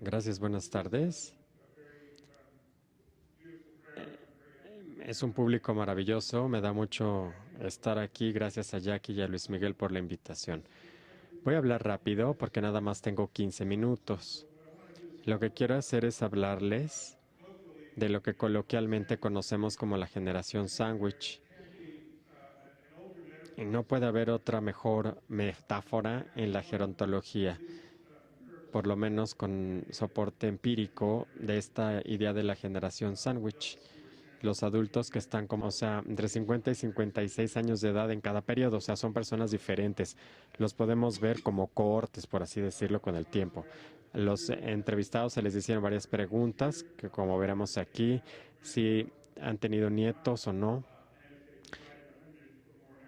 Gracias, buenas tardes. Es un público maravilloso, me da mucho estar aquí. Gracias a Jackie y a Luis Miguel por la invitación. Voy a hablar rápido porque nada más tengo 15 minutos. Lo que quiero hacer es hablarles de lo que coloquialmente conocemos como la generación sándwich. Y no puede haber otra mejor metáfora en la gerontología, por lo menos con soporte empírico de esta idea de la generación sándwich. Los adultos que están como, o sea, entre 50 y 56 años de edad en cada periodo, o sea, son personas diferentes. Los podemos ver como cohortes, por así decirlo, con el tiempo. Los entrevistados se les hicieron varias preguntas, que como veremos aquí, si han tenido nietos o no,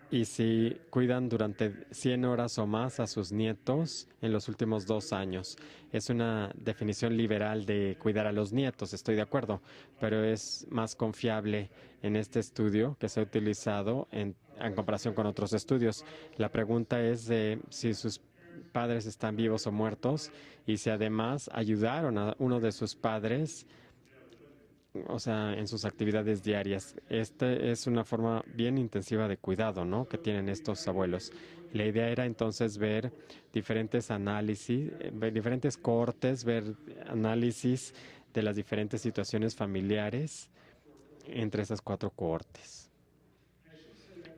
y si cuidan durante 100 horas o más a sus nietos en los últimos 2 años. Es una definición liberal de cuidar a los nietos, estoy de acuerdo, pero es más confiable en este estudio que se ha utilizado en comparación con otros estudios. La pregunta es de si sus padres están vivos o muertos y si además ayudaron a uno de sus padres, o sea, en sus actividades diarias. Esta es una forma bien intensiva de cuidado, ¿no? Que tienen estos abuelos. La idea era entonces ver diferentes análisis, ver diferentes cortes, ver análisis de las diferentes situaciones familiares entre esas cuatro cohortes.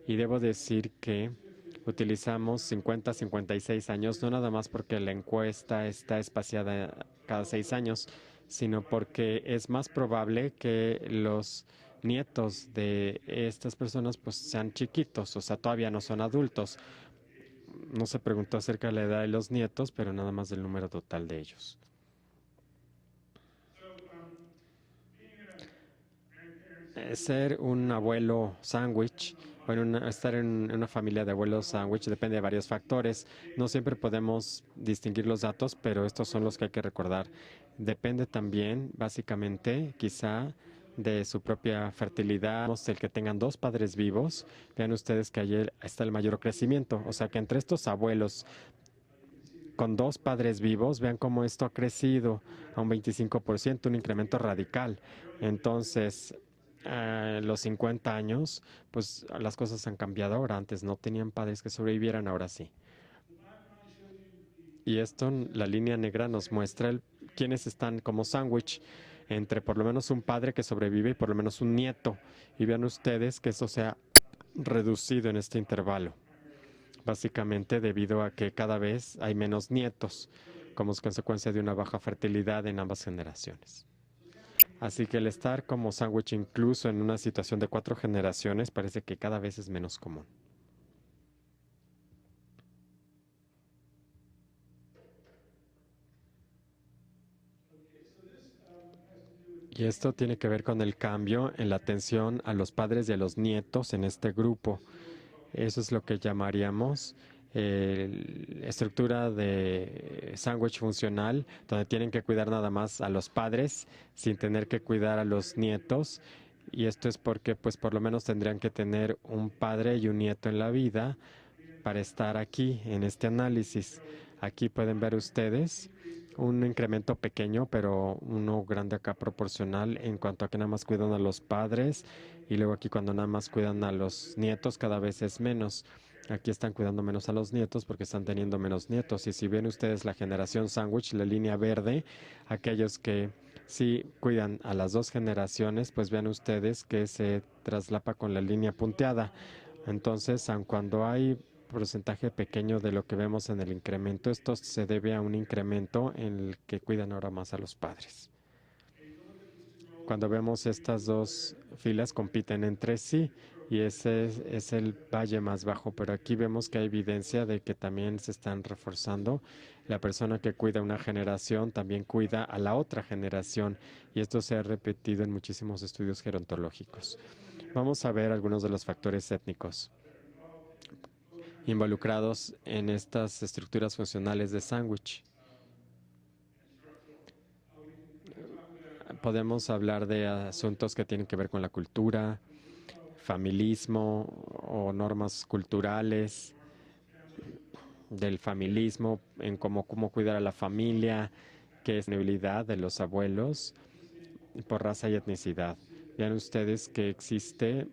Y debo decir que utilizamos 50-56 años, no nada más porque la encuesta está espaciada cada 6 años, sino porque es más probable que los nietos de estas personas pues sean chiquitos, o sea, todavía no son adultos. No se preguntó acerca de la edad de los nietos, pero nada más del número total de ellos. Ser un abuelo sándwich o estar en una familia de abuelos sándwich depende de varios factores. No siempre podemos distinguir los datos, pero estos son los que hay que recordar. Depende también, básicamente, quizá de su propia fertilidad, el que tengan dos padres vivos. Vean ustedes que ayer está el mayor crecimiento. O sea que entre estos abuelos con dos padres vivos, vean cómo esto ha crecido a un 25%, un incremento radical. Entonces, a los 50 años, pues las cosas han cambiado ahora. Antes no tenían padres que sobrevivieran, ahora sí. Y esto, la línea negra nos muestra quiénes están como sándwich entre por lo menos un padre que sobrevive y por lo menos un nieto. Y vean ustedes que eso se ha reducido en este intervalo, básicamente debido a que cada vez hay menos nietos como consecuencia de una baja fertilidad en ambas generaciones. Así que el estar como sándwich incluso en una situación de 4 generaciones parece que cada vez es menos común. Y esto tiene que ver con el cambio en la atención a los padres y a los nietos en este grupo. Eso es lo que llamaríamos estructura de sándwich funcional, donde tienen que cuidar nada más a los padres sin tener que cuidar a los nietos. Y esto es porque, pues, por lo menos tendrían que tener un padre y un nieto en la vida para estar aquí en este análisis. Aquí pueden ver ustedes un incremento pequeño, pero uno grande acá proporcional en cuanto a que nada más cuidan a los padres y luego aquí cuando nada más cuidan a los nietos cada vez es menos. Aquí están cuidando menos a los nietos porque están teniendo menos nietos. Y si ven ustedes la generación sándwich, la línea verde, aquellos que sí cuidan a las dos generaciones, pues vean ustedes que se traslapa con la línea punteada. Entonces, aun cuando hay porcentaje pequeño de lo que vemos en el incremento, esto se debe a un incremento en el que cuidan ahora más a los padres. Cuando vemos estas dos filas compiten entre sí y ese es el valle más bajo, pero aquí vemos que hay evidencia de que también se están reforzando. La persona que cuida una generación también cuida a la otra generación y esto se ha repetido en muchísimos estudios gerontológicos. Vamos a ver algunos de los factores étnicos involucrados en estas estructuras funcionales de sándwich. Podemos hablar de asuntos que tienen que ver con la cultura, familismo o normas culturales del familismo, en cómo cuidar a la familia, que es la disponibilidad de los abuelos por raza y etnicidad. Vean ustedes que existe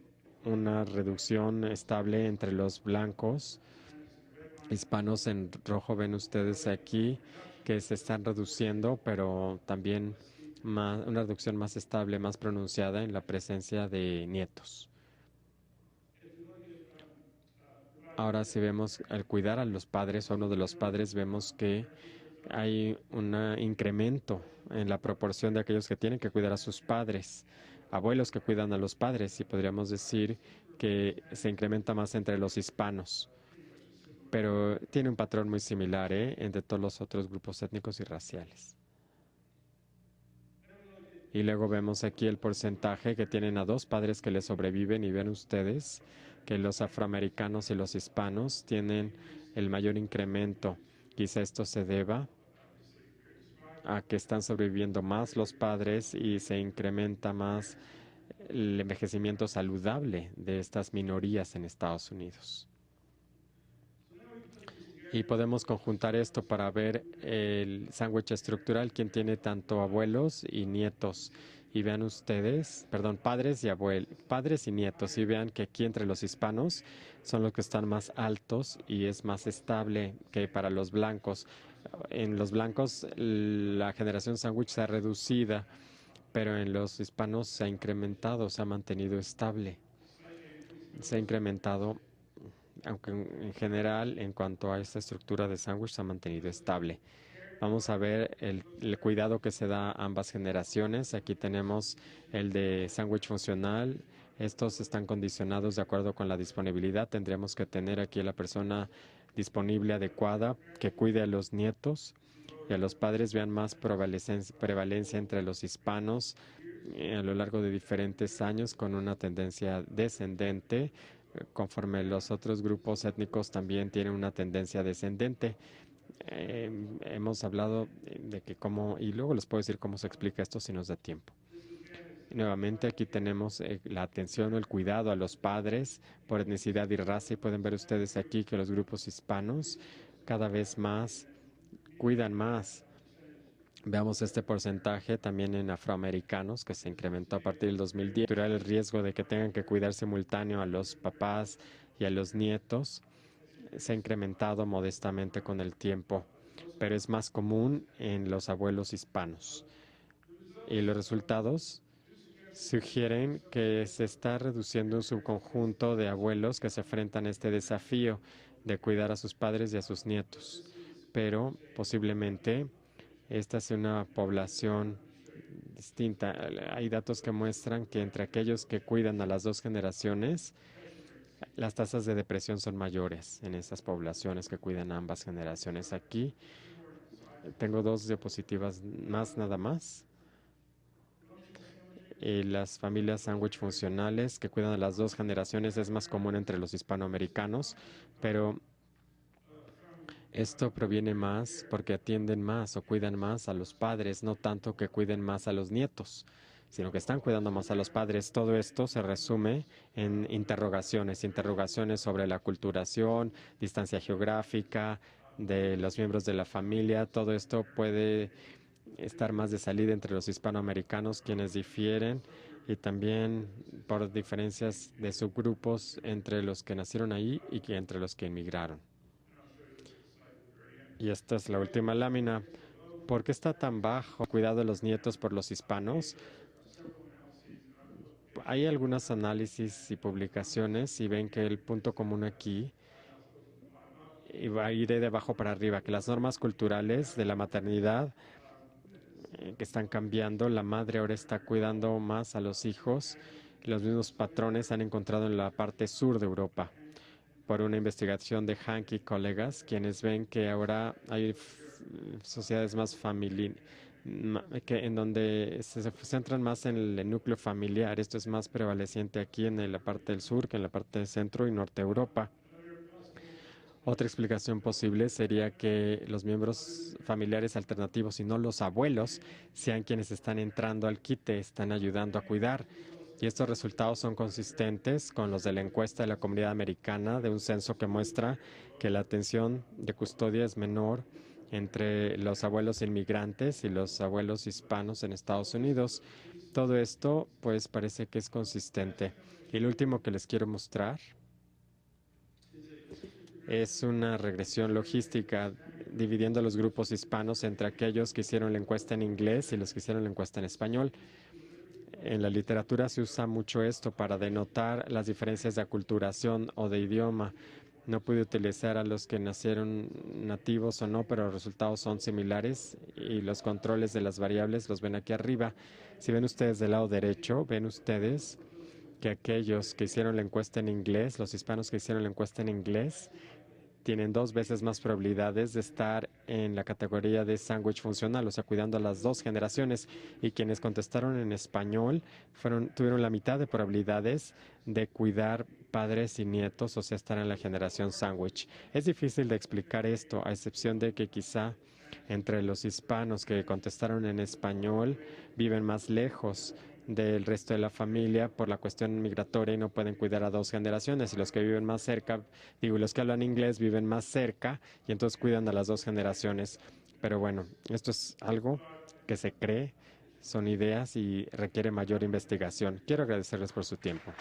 una reducción estable entre los blancos, hispanos en rojo. Ven ustedes aquí que se están reduciendo, pero también una reducción más estable, más pronunciada en la presencia de nietos. Ahora si vemos al cuidar a los padres, a uno de los padres, vemos que hay un incremento en la proporción de aquellos que tienen que cuidar a sus padres, abuelos que cuidan a los padres, y podríamos decir que se incrementa más entre los hispanos, pero tiene un patrón muy similar entre todos los otros grupos étnicos y raciales. Y luego vemos aquí el porcentaje que tienen a dos padres que les sobreviven, y ven ustedes que los afroamericanos y los hispanos tienen el mayor incremento. Quizá esto se deba a que están sobreviviendo más los padres y se incrementa más el envejecimiento saludable de estas minorías en Estados Unidos. Y podemos conjuntar esto para ver el sándwich estructural, quien tiene tanto abuelos y nietos. Y vean ustedes, perdón, padres y nietos. Y vean que aquí entre los hispanos son los que están más altos y es más estable que para los blancos. En los blancos la generación sándwich se ha reducido, pero en los hispanos se ha incrementado, se ha mantenido estable. Se ha incrementado, aunque en general, en cuanto a esta estructura de sándwich, se ha mantenido estable. Vamos a ver el cuidado que se da a ambas generaciones. Aquí tenemos el de sándwich funcional. Estos están condicionados de acuerdo con la disponibilidad. Tendríamos que tener aquí a la persona disponible adecuada que cuide a los nietos y a los padres. Vean más prevalencia entre los hispanos a lo largo de diferentes años, con una tendencia descendente, conforme los otros grupos étnicos también tienen una tendencia descendente. Hemos hablado de que cómo, y luego les puedo decir cómo se explica esto si nos da tiempo. Nuevamente aquí tenemos la atención o el cuidado a los padres por etnicidad y raza, y pueden ver ustedes aquí que los grupos hispanos cada vez más cuidan más. Veamos este porcentaje también en afroamericanos, que se incrementó a partir del 2010. El riesgo de que tengan que cuidar simultáneo a los papás y a los nietos se ha incrementado modestamente con el tiempo, pero es más común en los abuelos hispanos. Y los resultados sugieren que se está reduciendo un subconjunto de abuelos que se enfrentan a este desafío de cuidar a sus padres y a sus nietos, pero posiblemente esta es una población distinta. Hay datos que muestran que entre aquellos que cuidan a las dos generaciones, las tasas de depresión son mayores en esas poblaciones que cuidan a ambas generaciones. Aquí tengo dos diapositivas más, nada más. Las familias sándwich funcionales que cuidan a las dos generaciones es más común entre los hispanoamericanos, pero esto proviene más porque atienden más o cuidan más a los padres, no tanto que cuiden más a los nietos, sino que están cuidando más a los padres. Todo esto se resume en interrogaciones sobre la aculturación, distancia geográfica de los miembros de la familia. Todo esto puede estar más de salida entre los hispanoamericanos, quienes difieren, y también por diferencias de subgrupos entre los que nacieron ahí y entre los que emigraron. Y esta es la última lámina. ¿Por qué está tan bajo el cuidado de los nietos por los hispanos? Hay algunos análisis y publicaciones y ven que el punto común aquí, y va a ir de abajo para arriba, que las normas culturales de la maternidad que están cambiando. La madre ahora está cuidando más a los hijos. Los mismos patrones se han encontrado en la parte sur de Europa por una investigación de Hank y colegas, quienes ven que ahora hay sociedades más familiares, en donde se centran más en el núcleo familiar. Esto es más prevaleciente aquí en la parte del sur que en la parte del centro y norte de Europa. Otra explicación posible sería que los miembros familiares alternativos y no los abuelos sean quienes están entrando al quite, están ayudando a cuidar. Y estos resultados son consistentes con los de la encuesta de la Comunidad Americana, de un censo que muestra que la atención de custodia es menor entre los abuelos inmigrantes y los abuelos hispanos en Estados Unidos. Todo esto, pues, parece que es consistente. Y lo último que les quiero mostrar es una regresión logística dividiendo a los grupos hispanos entre aquellos que hicieron la encuesta en inglés y los que hicieron la encuesta en español. En la literatura se usa mucho esto para denotar las diferencias de aculturación o de idioma. No pude utilizar a los que nacieron nativos o no, pero los resultados son similares y los controles de las variables los ven aquí arriba. Si ven ustedes del lado derecho, ven ustedes que aquellos que hicieron la encuesta en inglés, los hispanos que hicieron la encuesta en inglés, tienen 2 veces más probabilidades de estar en la categoría de sándwich funcional, o sea, cuidando a las 2 generaciones. Y quienes contestaron en español tuvieron la mitad de probabilidades de cuidar padres y nietos, o sea, estar en la generación sándwich. Es difícil de explicar esto, a excepción de que quizá entre los hispanos que contestaron en español viven más lejos del resto de la familia por la cuestión migratoria y no pueden cuidar a 2 generaciones. Y los que viven más cerca, digo, los que hablan inglés viven más cerca y entonces cuidan a las 2 generaciones. Pero bueno, esto es algo que se cree, son ideas y requiere mayor investigación. Quiero agradecerles por su tiempo.